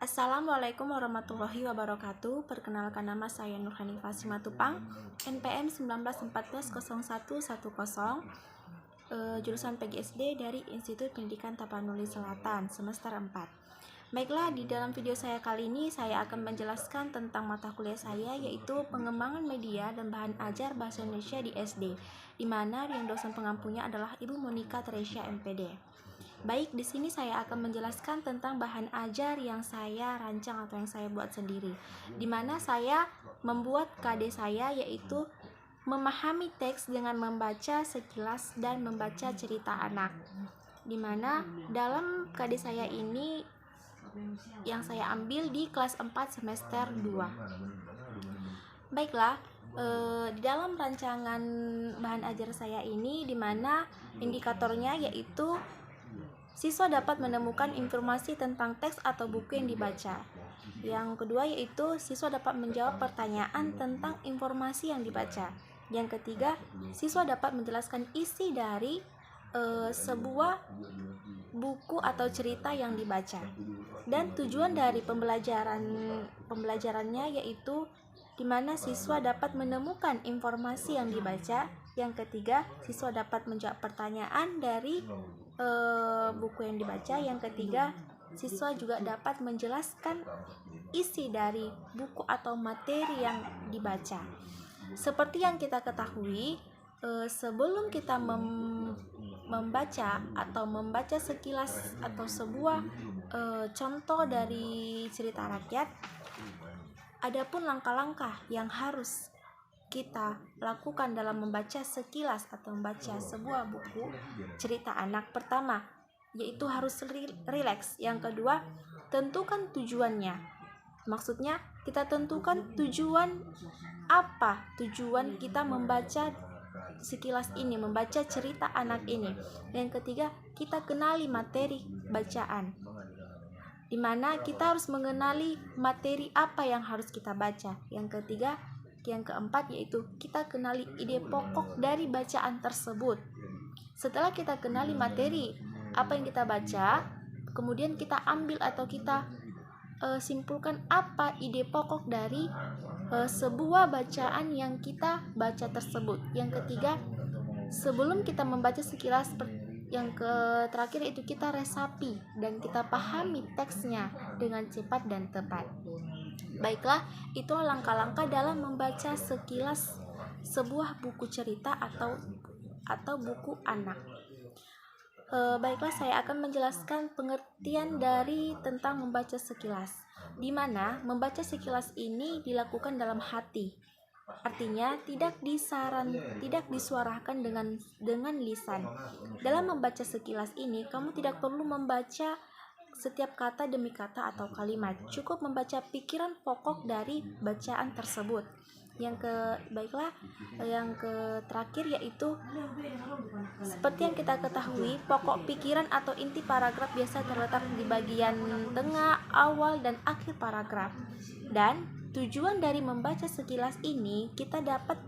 Assalamualaikum warahmatullahi wabarakatuh. Perkenalkan, nama saya Nur Hanifah Simatupang, NPM 19140110, jurusan PGSD dari Institut Pendidikan Tapanuli Selatan, semester 4. Baiklah, di dalam video saya kali ini saya akan menjelaskan tentang mata kuliah saya, yaitu pengembangan media dan bahan ajar bahasa Indonesia di SD, di mana yang dosen pengampunya adalah Ibu Monika Teresia MPD. Baik, di sini saya akan menjelaskan tentang bahan ajar yang saya rancang atau yang saya buat sendiri, di mana saya membuat KD saya, yaitu memahami teks dengan membaca sekilas dan membaca cerita anak, di mana dalam KD saya ini yang saya ambil di kelas 4 semester 2. Baiklah, di dalam rancangan bahan ajar saya ini, di mana indikatornya yaitu siswa dapat menemukan informasi tentang teks atau buku yang dibaca. Yang kedua yaitu siswa dapat menjawab pertanyaan tentang informasi yang dibaca. Yang ketiga, siswa dapat menjelaskan isi dari sebuah buku atau cerita yang dibaca. Dan tujuan dari pembelajarannya yaitu di mana siswa dapat menemukan informasi yang dibaca. Yang ketiga, siswa dapat menjawab pertanyaan dari buku yang dibaca. Yang ketiga, siswa juga dapat menjelaskan isi dari buku atau materi yang dibaca. Seperti yang kita ketahui, sebelum kita membaca atau membaca sekilas atau sebuah contoh dari cerita rakyat, adapun langkah-langkah yang harus kita lakukan dalam membaca sekilas atau membaca sebuah buku cerita anak. Pertama, yaitu harus rileks. Yang kedua, tentukan tujuannya. Maksudnya, kita tentukan tujuan apa, tujuan kita membaca sekilas ini, membaca cerita anak ini. Yang ketiga, kita kenali materi bacaan, di mana kita harus mengenali materi apa yang harus kita baca. Yang ketiga, yang keempat yaitu kita kenali ide pokok dari bacaan tersebut. Setelah kita kenali materi apa yang kita baca, kemudian kita ambil atau kita simpulkan apa ide pokok dari sebuah bacaan yang kita baca tersebut. Yang ketiga, sebelum kita membaca sekilas, yang terakhir itu kita resapi dan kita pahami teksnya dengan cepat dan tepat. Baiklah, itulah langkah-langkah dalam membaca sekilas sebuah buku cerita atau buku anak. Baiklah, saya akan menjelaskan pengertian dari tentang membaca sekilas, di mana membaca sekilas ini dilakukan dalam hati. Artinya tidak disuarakan dengan lisan. Dalam membaca sekilas ini, kamu tidak perlu membaca setiap kata demi kata atau kalimat, cukup membaca pikiran pokok dari bacaan tersebut. Yang terakhir yaitu seperti yang kita ketahui, pokok pikiran atau inti paragraf biasa terletak di bagian tengah, awal, dan akhir paragraf. Dan tujuan dari membaca sekilas ini, kita dapat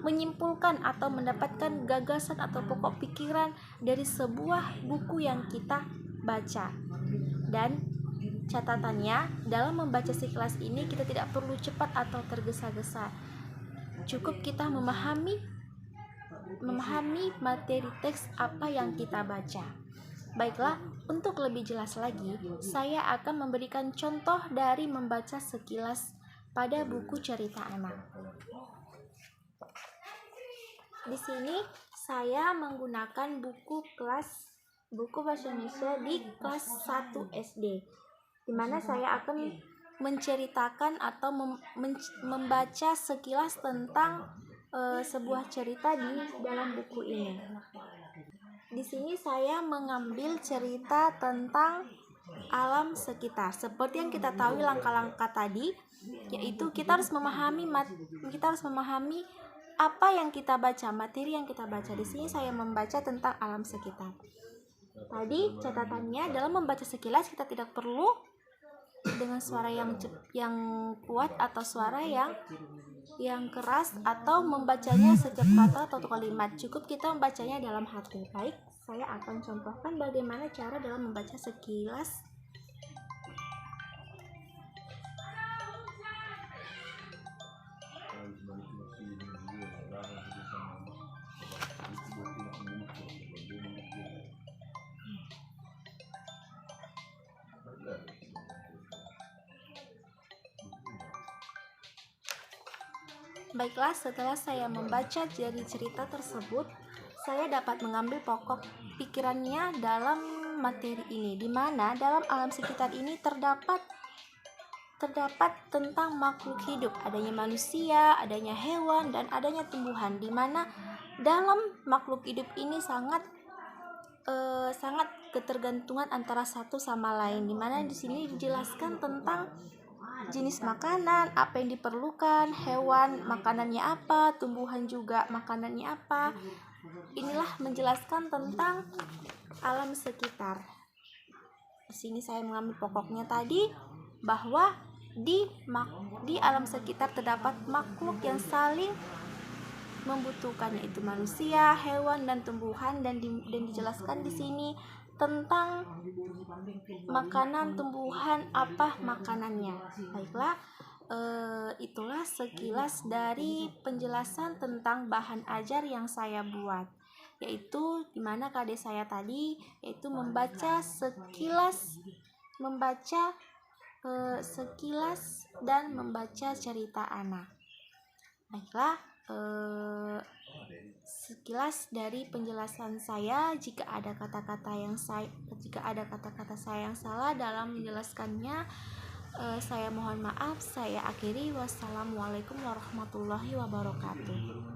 menyimpulkan atau mendapatkan gagasan atau pokok pikiran dari sebuah buku yang kita baca. Dan catatannya, dalam membaca sekilas ini kita tidak perlu cepat atau tergesa-gesa, cukup kita memahami materi teks apa yang kita baca. Baiklah, untuk lebih jelas lagi, saya akan memberikan contoh dari membaca sekilas pada buku cerita anak. Di sini saya menggunakan buku bahasa Indonesia di kelas 1 SD, di mana saya akan menceritakan atau membaca sekilas tentang sebuah cerita di dalam buku ini. Di sini saya mengambil cerita tentang alam sekitar. Seperti yang kita tahu langkah-langkah tadi, yaitu kita harus memahami apa yang kita baca, materi yang kita baca. Di sini saya membaca tentang alam sekitar. Tadi catatannya, dalam membaca sekilas kita tidak perlu dengan suara yang kuat atau suara yang keras atau membacanya setiap kata atau kalimat. Cukup kita membacanya dalam hati. Baik, saya akan contohkan bagaimana cara dalam membaca sekilas Baiklah, setelah saya membaca dari cerita tersebut, saya dapat mengambil pokok pikirannya dalam materi ini, di mana dalam alam sekitar ini terdapat tentang makhluk hidup, adanya manusia, adanya hewan, dan adanya tumbuhan, di mana dalam makhluk hidup ini sangat ketergantungan antara satu sama lain, di mana di sini dijelaskan tentang jenis makanan, apa yang diperlukan, hewan makanannya apa, tumbuhan juga makanannya apa. Inilah menjelaskan tentang alam sekitar. Di sini saya mengambil pokoknya tadi bahwa di alam sekitar terdapat makhluk yang saling membutuhkan, yaitu manusia, hewan, dan tumbuhan, dan dijelaskan di sini tentang makanan tumbuhan, apa makanannya. Baiklah, itulah sekilas dari penjelasan tentang bahan ajar yang saya buat, yaitu dimana KD saya tadi yaitu membaca sekilas dan membaca cerita anak. Baiklah, sekilas dari penjelasan saya. Jika ada kata-kata saya yang salah dalam menjelaskannya, saya mohon maaf. Saya akhiri. Wassalamualaikum warahmatullahi wabarakatuh.